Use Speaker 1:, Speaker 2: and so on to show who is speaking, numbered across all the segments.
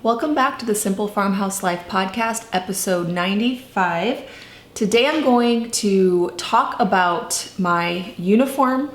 Speaker 1: Welcome back to the Simple Farmhouse Life podcast, episode 95. Today I'm going to talk about my uniform,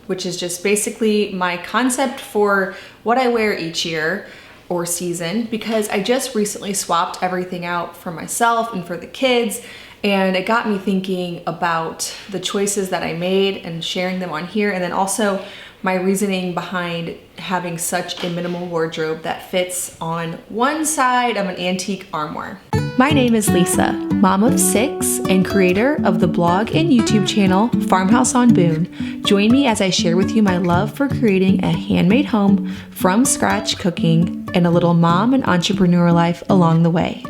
Speaker 1: which is just basically my concept for what I wear each year or season, because I just recently swapped everything out for myself and for the kids, and it got me thinking about the choices that I made and sharing them on here, and then also my reasoning behind having such a minimal wardrobe that fits on one side of an antique armoire. My name is Lisa, mom of 6 and creator of the blog and YouTube channel Farmhouse on Boone. Join me as I share with you my love for creating a handmade home from scratch cooking and a little mom and entrepreneur life along the way.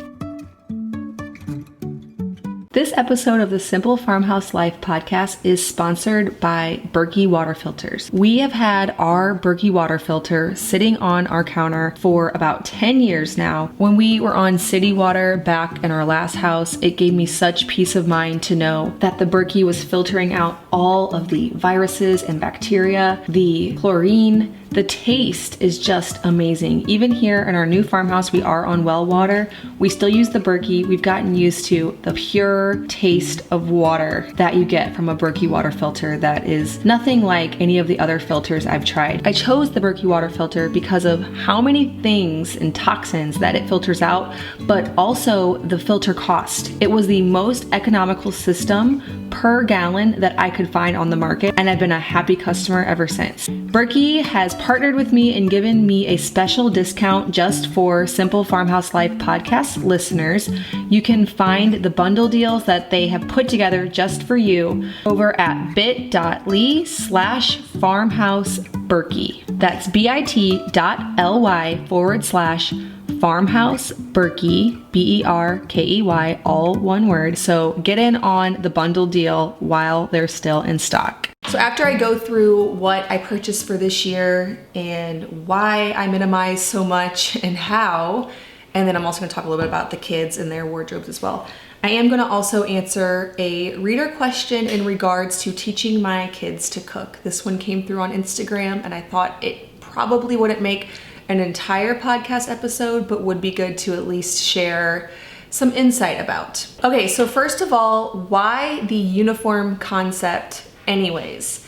Speaker 1: This episode of the Simple Farmhouse Life podcast is sponsored by Berkey water filters. We have had our Berkey water filter sitting on our counter for about 10 years now. When we were on city water back in our last house, it gave me such peace of mind to know that the Berkey was filtering out all of the viruses and bacteria, the chlorine. The taste is just amazing. Even here in our new farmhouse, we are on well water. We still use the Berkey. We've gotten used to the pure taste of water that you get from a Berkey water filter that is nothing like any of the other filters I've tried. I chose the Berkey water filter because of how many things and toxins that it filters out, but also the filter cost. It was the most economical system per gallon that I could find on the market, and I've been a happy customer ever since. Berkey has partnered with me and given me a special discount just for Simple Farmhouse Life podcast listeners. You can find the bundle deals that they have put together just for you over at bit.ly/farmhouseberkey. That's bit.ly/Farmhouse Berkey, Berkey, all one word. So get in on the bundle deal while they're still in stock. So after I go through what I purchased for this year and why I minimize so much and how, and then I'm also gonna talk a little bit about the kids and their wardrobes as well. I am gonna also answer a reader question in regards to teaching my kids to cook. This one came through on Instagram, and I thought it probably wouldn't make an entire podcast episode, but would be good to at least share some insight about. Okay, so first of all, why the uniform concept anyways?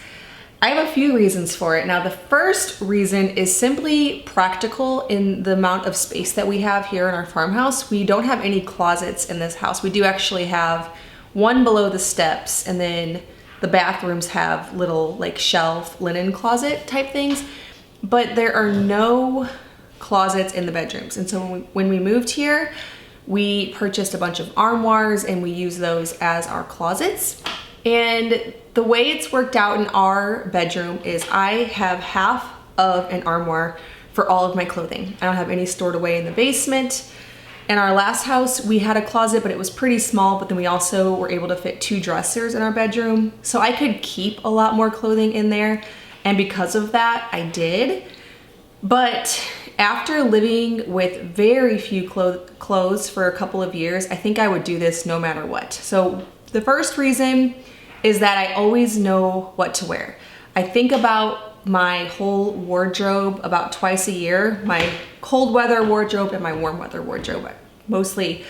Speaker 1: I have a few reasons for it. Now, the first reason is simply practical in the amount of space that we have here in our farmhouse. We don't have any closets in this house. We do actually have one below the steps, and then the bathrooms have little like shelf linen closet type things, but there are no closets in the bedrooms. And so when we moved here, we purchased a bunch of armoires and we use those as our closets. And the way it's worked out in our bedroom is I have half of an armoire for all of my clothing. I don't have any stored away in the basement. In our last house, we had a closet, but it was pretty small, but then we also were able to fit 2 dressers in our bedroom. So I could keep a lot more clothing in there. And because of that, I did. But after living with very few clothes for a couple of years, I think I would do this no matter what. So the first reason is that I always know what to wear. I think about my whole wardrobe about twice a year, my cold weather wardrobe and my warm weather wardrobe. Mostly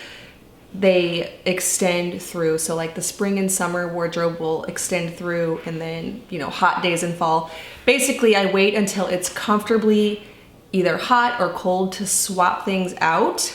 Speaker 1: they extend through, so like the spring and summer wardrobe will extend through, and then, you know, hot days in fall. Basically, I wait until it's comfortably either hot or cold to swap things out,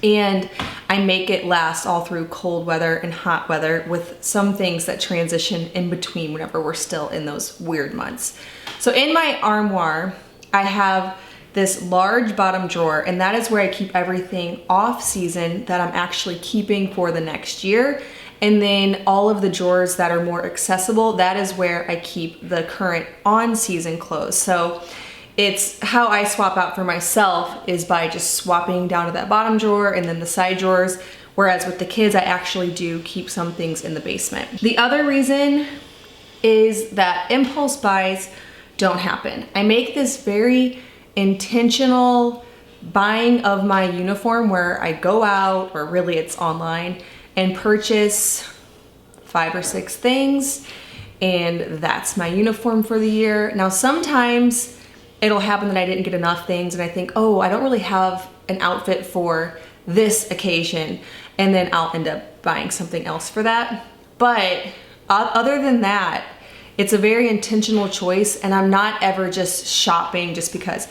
Speaker 1: and I make it last all through cold weather and hot weather, with some things that transition in between whenever we're still in those weird months. So in my armoire, I have this large bottom drawer, and that is where I keep everything off season that I'm actually keeping for the next year. And then all of the drawers that are more accessible, that is where I keep the current on season clothes. So it's how I swap out for myself is by just swapping down to that bottom drawer and then the side drawers. Whereas with the kids, I actually do keep some things in the basement. The other reason is that impulse buys don't happen. I make this very intentional buying of my uniform where I go out, or really it's online, and purchase 5 or 6 things, and that's my uniform for the year. Now sometimes it'll happen that I didn't get enough things and I think, oh, I don't really have an outfit for this occasion, and then I'll end up buying something else for that. But other than that, it's a very intentional choice, and I'm not ever just shopping just because.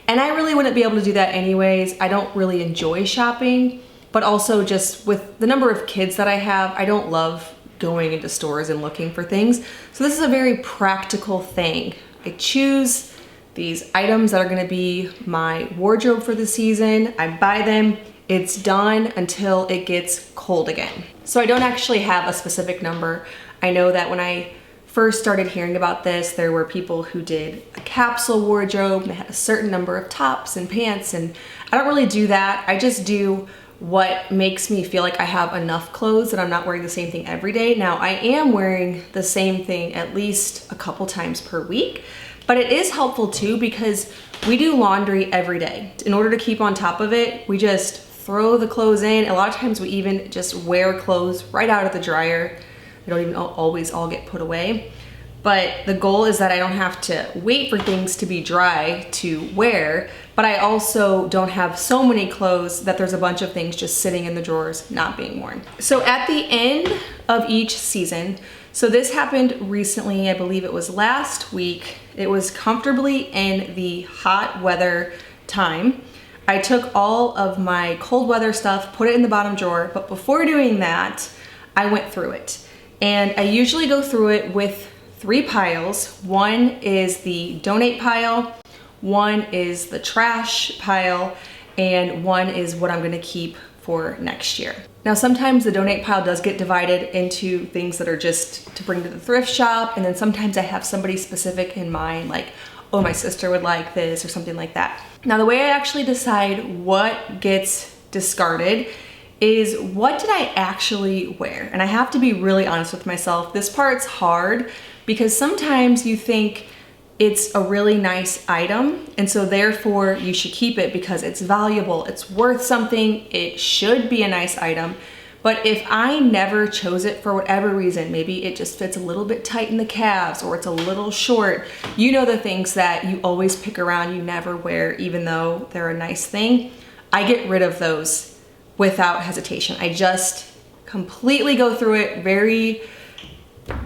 Speaker 1: And I really wouldn't be able to do that anyways. I don't really enjoy shopping, but also just with the number of kids that I have, I don't love going into stores and looking for things. So this is a very practical thing. I choose these items that are gonna be my wardrobe for the season. I buy them, it's done until it gets cold again. So I don't actually have a specific number. I know that when I first started hearing about this, there were people who did a capsule wardrobe and they had a certain number of tops and pants, and I don't really do that. I just do what makes me feel like I have enough clothes that I'm not wearing the same thing every day. Now, I am wearing the same thing at least a couple times per week, but it is helpful too because we do laundry every day. In order to keep on top of it, we just throw the clothes in. A lot of times we even just wear clothes right out of the dryer. They don't even always all get put away. But the goal is that I don't have to wait for things to be dry to wear, but I also don't have so many clothes that there's a bunch of things just sitting in the drawers not being worn. So at the end of each season, so this happened recently, I believe it was last week, it was comfortably in the hot weather time. I took all of my cold weather stuff, put it in the bottom drawer, but before doing that, I went through it. And I usually go through it with 3 piles. One is the donate pile, one is the trash pile, and one is what I'm gonna keep for next year. Now, sometimes the donate pile does get divided into things that are just to bring to the thrift shop, and then sometimes I have somebody specific in mind, like, oh, my sister would like this or something like that. Now, the way I actually decide what gets discarded is what did I actually wear? And I have to be really honest with myself. This part's hard because sometimes you think it's a really nice item, and so therefore you should keep it because it's valuable, it's worth something, it should be a nice item. But if I never chose it for whatever reason, maybe it just fits a little bit tight in the calves or it's a little short, you know, the things that you always pick around, you never wear even though they're a nice thing, I get rid of those without hesitation. I just completely go through it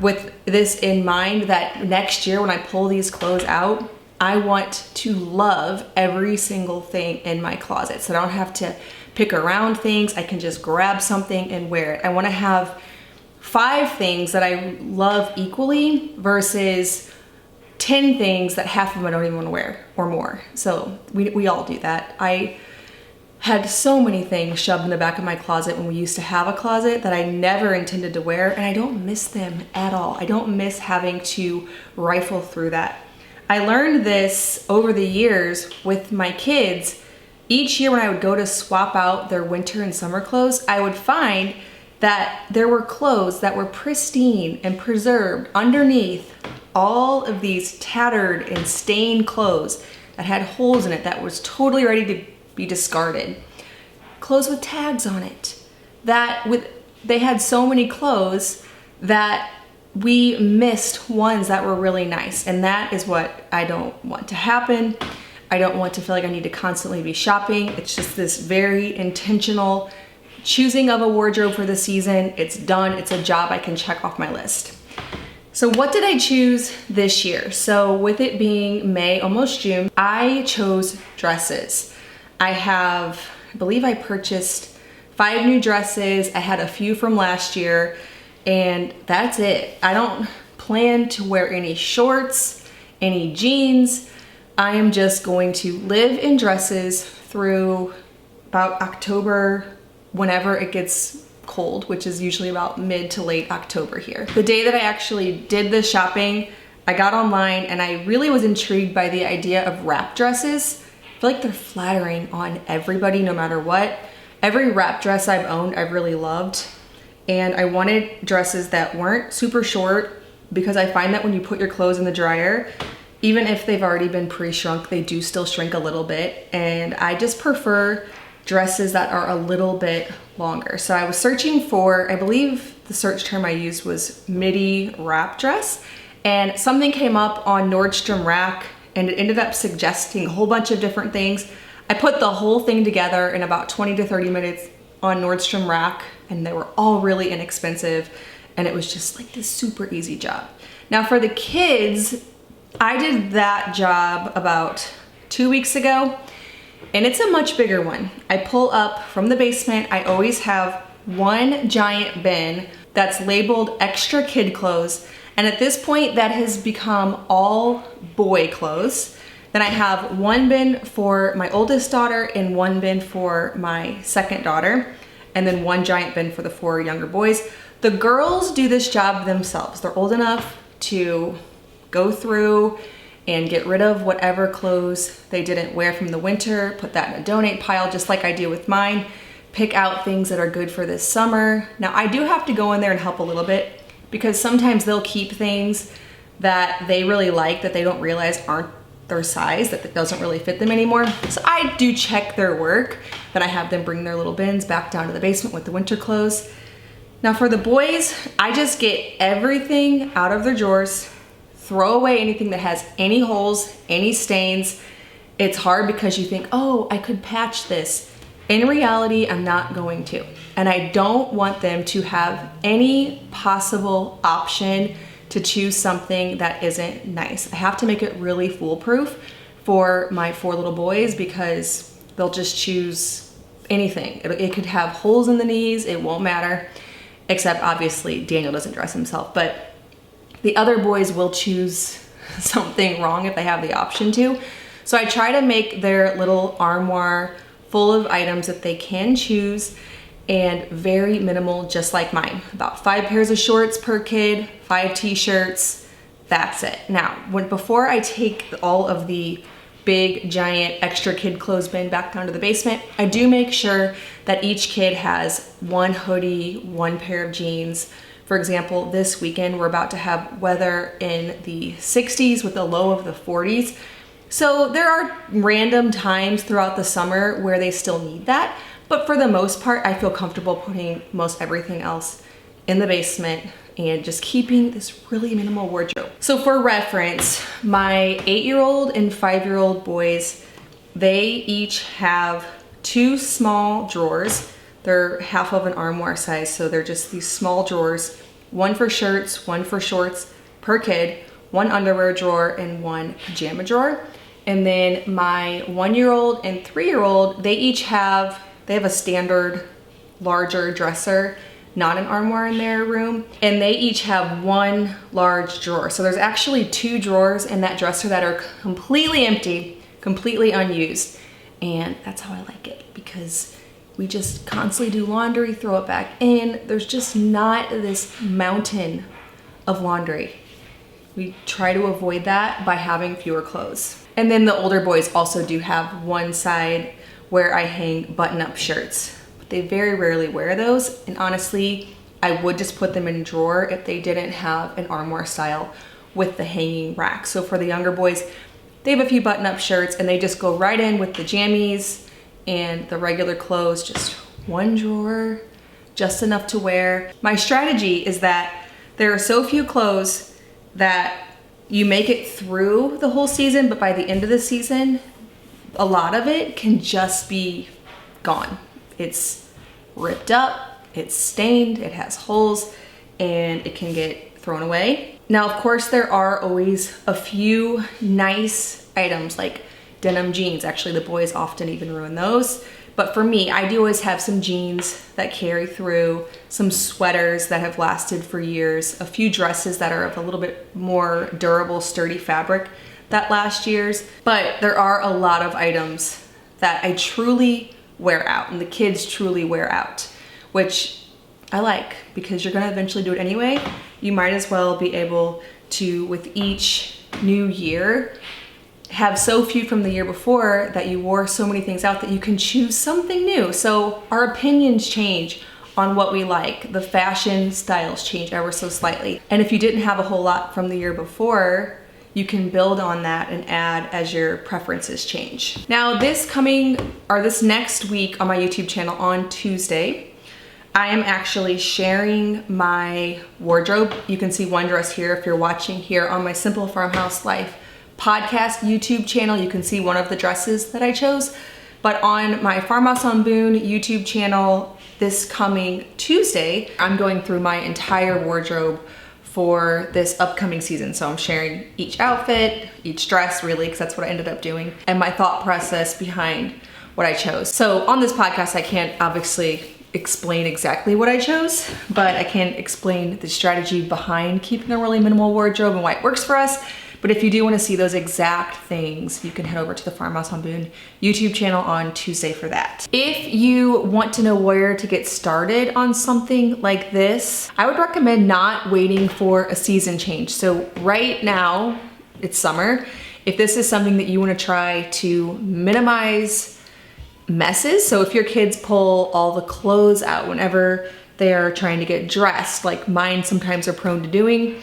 Speaker 1: with this in mind that next year when I pull these clothes out, I want to love every single thing in my closet. So I don't have to pick around things. I can just grab something and wear it. I want to have 5 things that I love equally versus 10 things that half of them I don't even want to wear or more. So we all do that. I had so many things shoved in the back of my closet when we used to have a closet that I never intended to wear, and I don't miss them at all. I don't miss having to rifle through that. I learned this over the years with my kids. Each year when I would go to swap out their winter and summer clothes, I would find that there were clothes that were pristine and preserved underneath all of these tattered and stained clothes that had holes in it that was totally ready to be discarded. Clothes with tags on it. They had so many clothes that we missed ones that were really nice, and that is what I don't want to happen. I don't want to feel like I need to constantly be shopping. It's just this very intentional choosing of a wardrobe for the season. It's done. It's a job I can check off my list. So what did I choose this year? So with it being May, almost June, I chose dresses. I believe I purchased 5 new dresses. I had a few from last year, and that's it. I don't plan to wear any shorts, any jeans. I am just going to live in dresses through about October, whenever it gets cold, which is usually about mid to late October here. The day that I actually did this shopping, I got online and I really was intrigued by the idea of wrap dresses. I feel like they're flattering on everybody no matter what. Every wrap dress I've owned, I've really loved. And I wanted dresses that weren't super short because I find that when you put your clothes in the dryer, even if they've already been pre-shrunk, they do still shrink a little bit. And I just prefer dresses that are a little bit longer. So I was searching for, I believe the search term I used was midi wrap dress, and something came up on Nordstrom Rack and it ended up suggesting a whole bunch of different things. I put the whole thing together in about 20 to 30 minutes on Nordstrom Rack, and they were all really inexpensive, and it was just like this super easy job. Now for the kids, I did that job about 2 weeks ago, and it's a much bigger one. I pull up from the basement. I always have one giant bin that's labeled extra kid clothes, and at this point that has become all boy clothes. Then I have one bin for my oldest daughter and one bin for my second daughter, and then one giant bin for the 4 younger boys. The girls do this job themselves. They're old enough to go through and get rid of whatever clothes they didn't wear from the winter, put that in a donate pile just like I do with mine, pick out things that are good for this summer. Now I do have to go in there and help a little bit because sometimes they'll keep things that they really like that they don't realize aren't their size, that doesn't really fit them anymore. So I do check their work, then I have them bring their little bins back down to the basement with the winter clothes. Now for the boys, I just get everything out of their drawers, throw away anything that has any holes, any stains. It's hard because you think, oh, I could patch this. In reality, I'm not going to. And I don't want them to have any possible option to choose something that isn't nice. I have to make it really foolproof for my 4 little boys because they'll just choose anything. It could have holes in the knees, it won't matter, except obviously Daniel doesn't dress himself, but the other boys will choose something wrong if they have the option to. So I try to make their little armoire full of items that they can choose and very minimal, just like mine. About 5 pairs of shorts per kid, 5 t-shirts, that's it. Now, before I take all of the big, giant, extra kid clothes bin back down to the basement, I do make sure that each kid has 1 hoodie, 1 pair of jeans. For example, this weekend, we're about to have weather in the 60s with a low of the 40s. So there are random times throughout the summer where they still need that. But for the most part, I feel comfortable putting most everything else in the basement and just keeping this really minimal wardrobe. So for reference, my 8-year-old and 5-year-old boys, they each have 2 small drawers. They're half of an armoire size, so they're just these small drawers, 1 for shirts, 1 for shorts per kid, 1 underwear drawer, and 1 pajama drawer. And then my 1-year-old and 3-year-old, they each have, they have a standard larger dresser, not an armoire in their room, and they each have 1 large drawer. So there's actually 2 drawers in that dresser that are completely empty, completely unused. And that's how I like it, because we just constantly do laundry, throw it back in. There's just not this mountain of laundry. We try to avoid that by having fewer clothes. And then the older boys also do have one side where I hang button-up shirts. But they very rarely wear those, and honestly, I would just put them in a drawer if they didn't have an armoire style with the hanging rack. So for the younger boys, they have a few button-up shirts and they just go right in with the jammies and the regular clothes, just 1 drawer, just enough to wear. My strategy is that there are so few clothes that you make it through the whole season, but by the end of the season, a lot of it can just be gone. It's ripped up, it's stained, it has holes, and it can get thrown away. Now, of course, there are always a few nice items like denim jeans. Actually, the boys often even ruin those. But for me, I do always have some jeans that carry through, some sweaters that have lasted for years, a few dresses that are of a little bit more durable, sturdy fabric that last years. But there are a lot of items that I truly wear out and the kids truly wear out, which I like because you're gonna eventually do it anyway. You might as well be able to, with each new year, have so few from the year before that you wore so many things out that you can choose something new. So our opinions change on what we like. The fashion styles change ever so slightly. And if you didn't have a whole lot from the year before, you can build on that and add as your preferences change. Now this next week on my YouTube channel on Tuesday, I am actually sharing my wardrobe. You can see one dress here if you're watching here on my Simple Farmhouse Life podcast YouTube channel. You can see one of the dresses that I chose. But on my Farmhouse on Boone YouTube channel this coming Tuesday, I'm going through my entire wardrobe for this upcoming season. So I'm sharing each outfit, each dress really, because that's what I ended up doing, and my thought process behind what I chose. So on this podcast, I can't obviously explain exactly what I chose, but I can explain the strategy behind keeping a really minimal wardrobe and why it works for us. But if you do want to see those exact things, you can head over to the Farmhouse on Boone YouTube channel on Tuesday for that. If you want to know where to get started on something like this, I would recommend not waiting for a season change. So right now, it's summer. If this is something that you want to try to minimize messes, so if your kids pull all the clothes out whenever they're trying to get dressed, like mine sometimes are prone to doing,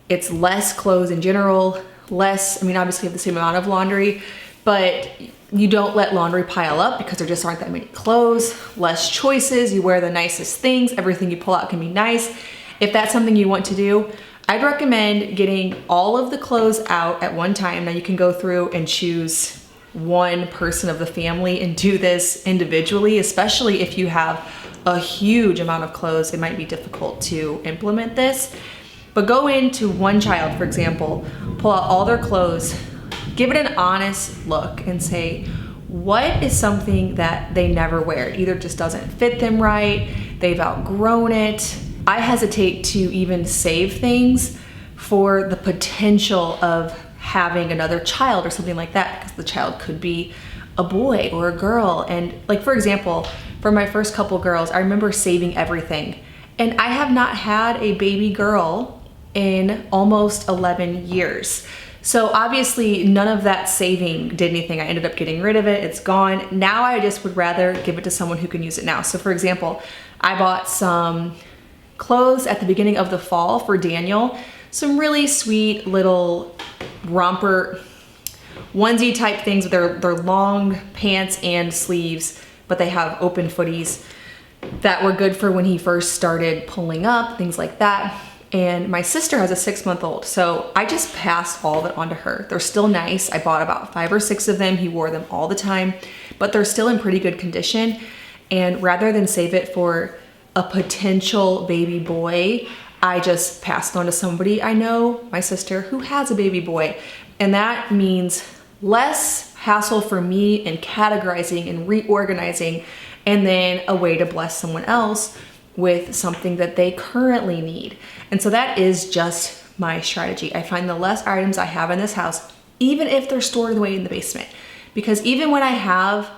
Speaker 1: it's less clothes in general, less, I mean, obviously you have the same amount of laundry, but you don't let laundry pile up because there just aren't that many clothes, less choices, you wear the nicest things, everything you pull out can be nice. If that's something you want to do, I'd recommend getting all of the clothes out at one time. Now you can go through and choose one person of the family and do this individually, especially if you have a huge amount of clothes, it might be difficult to implement this. But go into one child, for example, pull out all their clothes, give it an honest look and say, what is something that they never wear? It either just doesn't fit them right, they've outgrown it. I hesitate to even save things for the potential of having another child or something like that, because the child could be a boy or a girl. And like, for example, for my first couple girls, I remember saving everything. And I have not had a baby girl in almost 11 years. So obviously none of that saving did anything. I ended up getting rid of it, it's gone. Now I just would rather give it to someone who can use it now. So for example, I bought some clothes at the beginning of the fall for Daniel, some really sweet little romper onesie type things with their long pants and sleeves, but they have open footies that were good for when he first started pulling up, things like that. And my sister has a 6-month-old, so I just passed all of it onto her. They're still nice. I bought about 5 or 6 of them. He wore them all the time, but they're still in pretty good condition. And rather than save it for a potential baby boy, I just passed on to somebody I know, my sister, who has a baby boy. And that means less hassle for me in categorizing and reorganizing, and then a way to bless someone else with something that they currently need. And so that is just my strategy. I find the less items I have in this house, even if they're stored away in the basement, because even when I have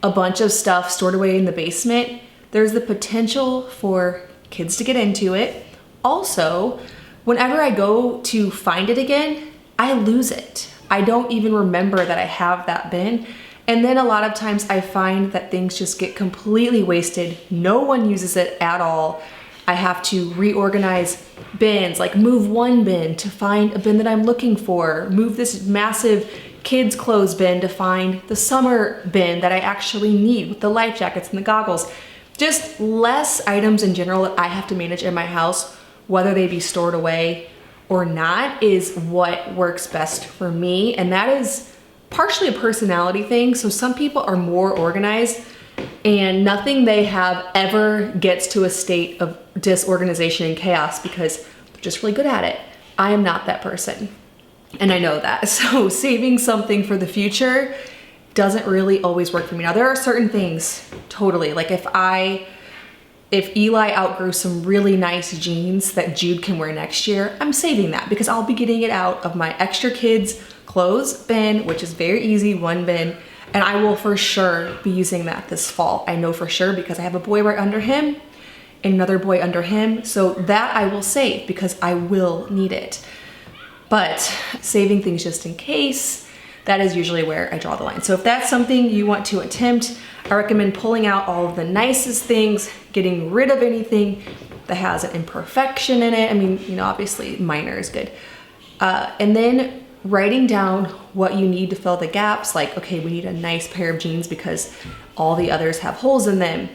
Speaker 1: a bunch of stuff stored away in the basement, there's the potential for kids to get into it. Also, whenever I go to find it again, I lose it. I don't even remember that I have that bin. And then a lot of times I find that things just get completely wasted. No one uses it at all. I have to reorganize bins, like move one bin to find a bin that I'm looking for, move this massive kids' clothes bin to find the summer bin that I actually need with the life jackets and the goggles. Just less items in general that I have to manage in my house, whether they be stored away or not, is what works best for me. And that is partially a personality thing. So some people are more organized and nothing they have ever gets to a state of disorganization and chaos because they're just really good at it. I am not that person, and I know that. So saving something for the future doesn't really always work for me. Now there are certain things, totally, like if Eli outgrew some really nice jeans that Jude can wear next year, I'm saving that because I'll be getting it out of my extra kids clothes bin, which is very easy, one bin, and I will for sure be using that this fall. I know for sure because I have a boy right under him and another boy under him, so that I will save because I will need it. But saving things just in case, that is usually where I draw the line. So if that's something you want to attempt, I recommend pulling out all of the nicest things, getting rid of anything that has an imperfection in it. I mean, you know, obviously minor is good. And then writing down what you need to fill the gaps, like, okay, we need a nice pair of jeans because all the others have holes in them.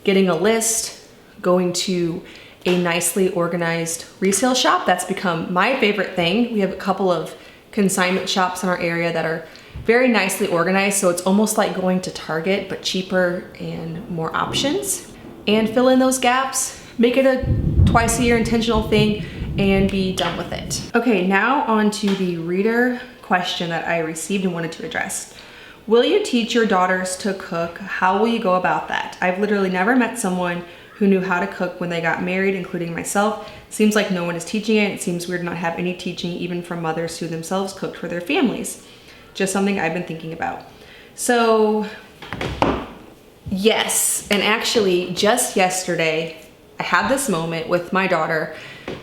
Speaker 1: Getting a list, going to a nicely organized resale shop. That's become my favorite thing. We have a couple of consignment shops in our area that are very nicely organized. So it's almost like going to Target, but cheaper and more options. And fill in those gaps, make it a twice a year intentional thing, and be done with it. Okay, now on to the reader question that I received and wanted to address. Will you teach your daughters to cook? How will you go about that? I've literally never met someone who knew how to cook when they got married, including myself. Seems like no one is teaching it. It seems weird to not have any teaching, even from mothers who themselves cooked for their families. Just something I've been thinking about. So, yes, and actually just yesterday, I had this moment with my daughter.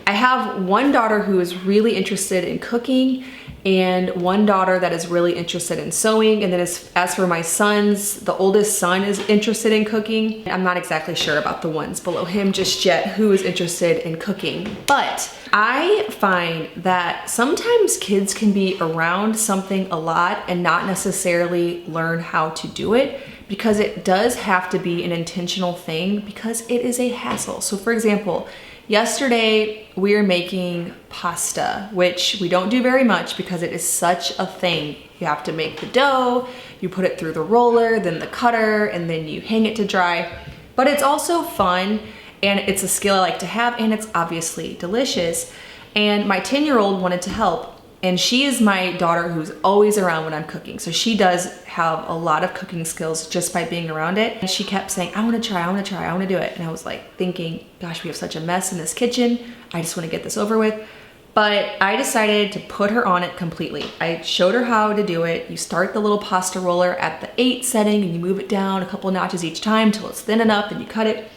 Speaker 1: I have one daughter who is really interested in cooking and one daughter that is really interested in sewing. And then as for my sons, the oldest son is interested in cooking. I'm not exactly sure about the ones below him just yet who is interested in cooking. But I find that sometimes kids can be around something a lot and not necessarily learn how to do it, because it does have to be an intentional thing because it is a hassle. So for example, yesterday we were making pasta, which we don't do very much because it is such a thing. You have to make the dough, you put it through the roller, then the cutter, and then you hang it to dry. But it's also fun, and it's a skill I like to have, and it's obviously delicious. And my 10-year-old wanted to help, and she is my daughter who's always around when I'm cooking. So she does have a lot of cooking skills just by being around it. And she kept saying, I wanna try, I wanna do it. And I was like thinking, gosh, we have such a mess in this kitchen. I just wanna get this over with. But I decided to put her on it completely. I showed her how to do it. You start the little pasta roller at the 8 setting and you move it down a couple of notches each time till it's thin enough, then you cut it.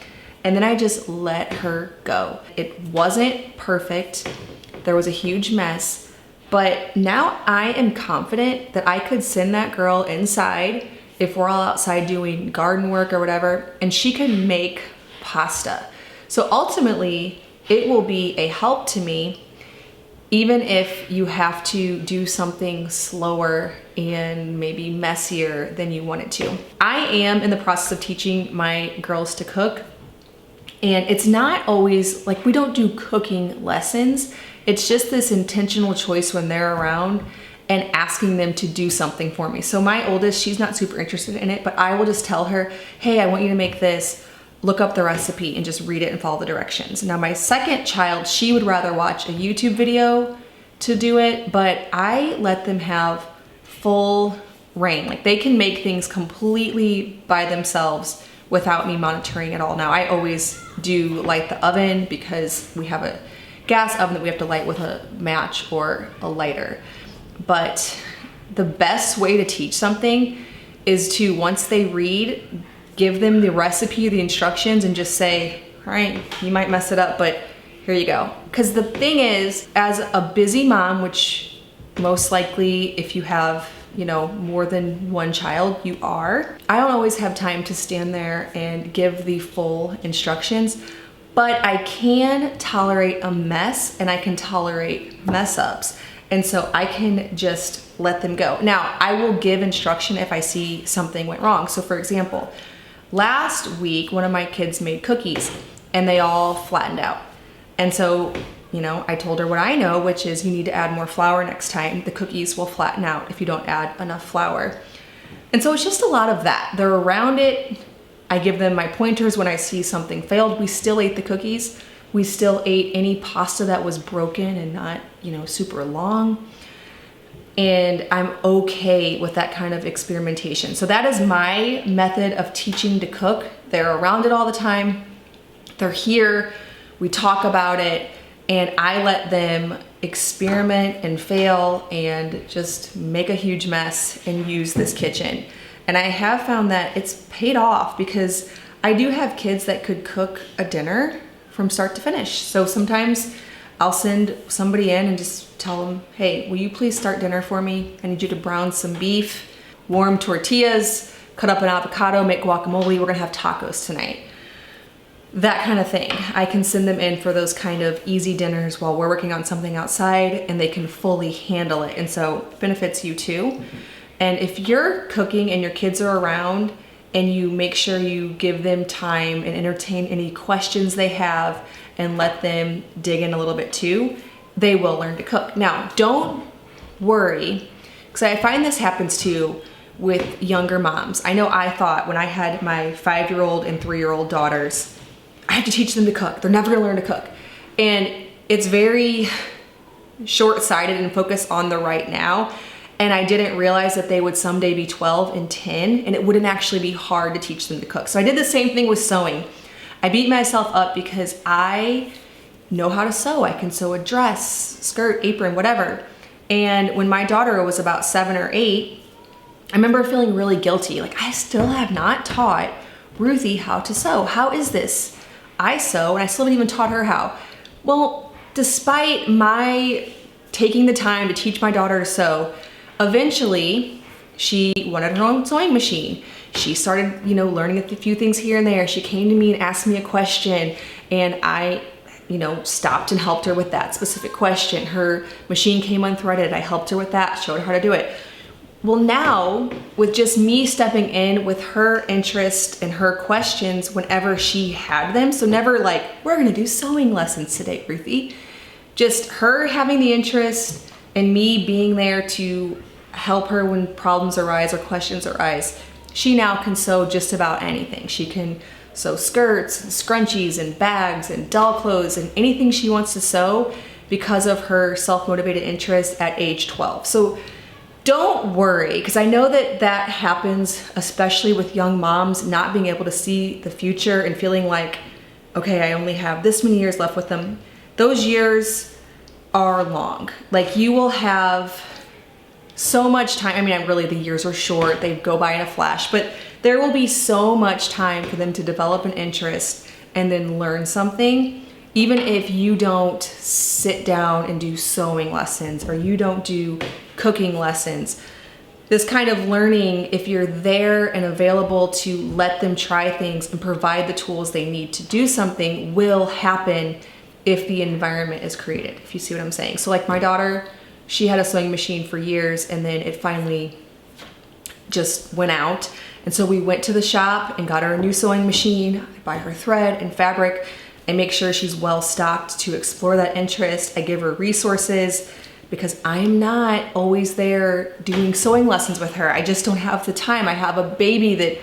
Speaker 1: And then I just let her go. It wasn't perfect. There was a huge mess. But now I am confident that I could send that girl inside if we're all outside doing garden work or whatever, and she can make pasta. So ultimately, it will be a help to me, even if you have to do something slower and maybe messier than you want it to. I am in the process of teaching my girls to cook, and it's not always like we don't do cooking lessons. It's just this intentional choice when they're around and asking them to do something for me. So my oldest, she's not super interested in it, but I will just tell her, hey, I want you to make this, look up the recipe and just read it and follow the directions. Now my second child, she would rather watch a YouTube video to do it, but I let them have full reign. Like they can make things completely by themselves without me monitoring at all. Now I always do light the oven because we have a gas oven that we have to light with a match or a lighter. But the best way to teach something is to, once they read, give them the recipe, the instructions, and just say, all right, you might mess it up, but here you go. Because the thing is, as a busy mom, which most likely if you have, you know, more than one child, you are, I don't always have time to stand there and give the full instructions. But I can tolerate a mess and I can tolerate mess ups. And so I can just let them go. Now, I will give instruction if I see something went wrong. So for example, last week, one of my kids made cookies and they all flattened out. And so, you know, I told her what I know, which is you need to add more flour next time. The cookies will flatten out if you don't add enough flour. And so it's just a lot of that. They're around it. I give them my pointers when I see something failed. We still ate the cookies. We still ate any pasta that was broken and not, you know, super long. And I'm okay with that kind of experimentation. So that is my method of teaching to cook. They're around it all the time. They're here. We talk about it. And I let them experiment and fail and just make a huge mess and use this kitchen. And I have found that it's paid off because I do have kids that could cook a dinner from start to finish. So sometimes I'll send somebody in and just tell them, hey, will you please start dinner for me? I need you to brown some beef, warm tortillas, cut up an avocado, make guacamole. We're gonna have tacos tonight. That kind of thing. I can send them in for those kind of easy dinners while we're working on something outside and they can fully handle it. And so it benefits you too. And if you're cooking and your kids are around and you make sure you give them time and entertain any questions they have and let them dig in a little bit too, they will learn to cook. Now, don't worry Because I find this happens too with younger moms. I know I thought when I had my 5-year-old and 3-year-old daughters, I have to teach them to cook. They're never gonna learn to cook. And it's very short-sighted and focused on the right now. And I didn't realize that they would someday be 12 and 10, and it wouldn't actually be hard to teach them to cook. So I did the same thing with sewing. I beat myself up because I know how to sew. I can sew a dress, skirt, apron, whatever. And when my daughter was about 7 or 8, I remember feeling really guilty. Like, I still have not taught Ruthie how to sew. How is this? I sew, and I still haven't even taught her how. Well, despite my taking the time to teach my daughter to sew, eventually she wanted her own sewing machine. She started, learning a few things here and there. She came to me and asked me a question, and I, stopped and helped her with that specific question. Her machine came unthreaded. I helped her with that, showed her how to do it. Well, now, with just me stepping in with her interest and her questions whenever she had them, so never like, we're gonna do sewing lessons today, Ruthie. Just her having the interest and me being there to help her when problems arise or questions arise. She now can sew just about anything. She can sew skirts and scrunchies and bags and doll clothes and anything she wants to sew because of her self-motivated interest at age 12. So don't worry, because I know that happens, especially with young moms not being able to see the future and feeling like, okay, I only have this many years left with them. Those years are long. Like, you will have so much time. I mean, really, the years are short. They go by in a flash, but there will be so much time for them to develop an interest and then learn something, even if you don't sit down and do sewing lessons or you don't do cooking lessons. This kind of learning, if you're there and available to let them try things and provide the tools they need to do something, will happen if the environment is created, if you see what I'm saying. So like my daughter, she had a sewing machine for years, and then it finally just went out. And so we went to the shop and got her a new sewing machine. I buy her thread and fabric. I make sure she's well stocked to explore that interest. I give her resources because I'm not always there doing sewing lessons with her. I just don't have the time. I have a baby that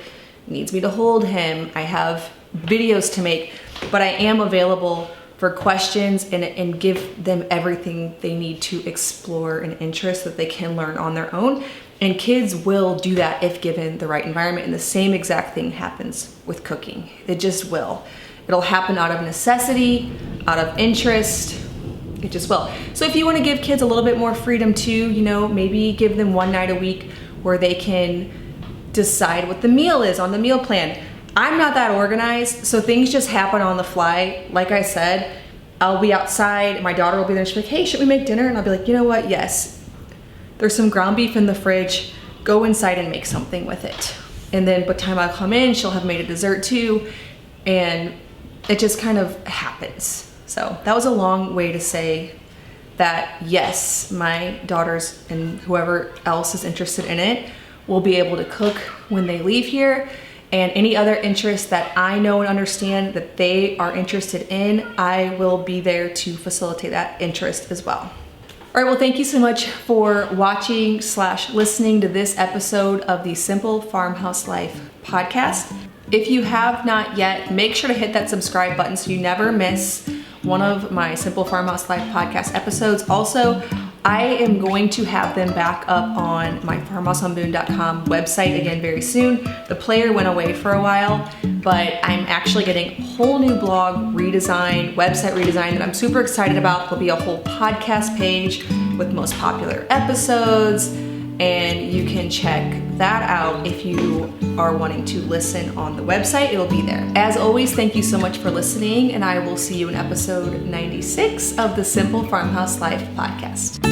Speaker 1: needs me to hold him. I have videos to make, but I am available for questions and give them everything they need to explore an interest that they can learn on their own. And kids will do that if given the right environment. And the same exact thing happens with cooking. It just will. It'll happen out of necessity, out of interest. It just will. So if you want to give kids a little bit more freedom too, maybe give them one night a week where they can decide what the meal is on the meal plan. I'm not that organized, so things just happen on the fly. Like I said, I'll be outside, my daughter will be there, and she'll be like, hey, should we make dinner? And I'll be like, you know what, yes. There's some ground beef in the fridge, go inside and make something with it. And then by the time I come in, she'll have made a dessert too, and it just kind of happens. So that was a long way to say that yes, my daughters and whoever else is interested in it will be able to cook when they leave here. And any other interest that I know and understand that they are interested in, I will be there to facilitate that interest as well. All right, well, thank you so much for watching / listening to this episode of the Simple Farmhouse Life podcast. If you have not yet, make sure to hit that subscribe button so you never miss one of my Simple Farmhouse Life podcast episodes. Also, I am going to have them back up on my farmhouseonboone.com website again very soon. The player went away for a while, but I'm actually getting a whole new blog redesign, website redesign that I'm super excited about. There'll be a whole podcast page with most popular episodes, and you can check that out if you are wanting to listen on the website. It'll be there. As always, thank you so much for listening, and I will see you in episode 96 of the Simple Farmhouse Life podcast.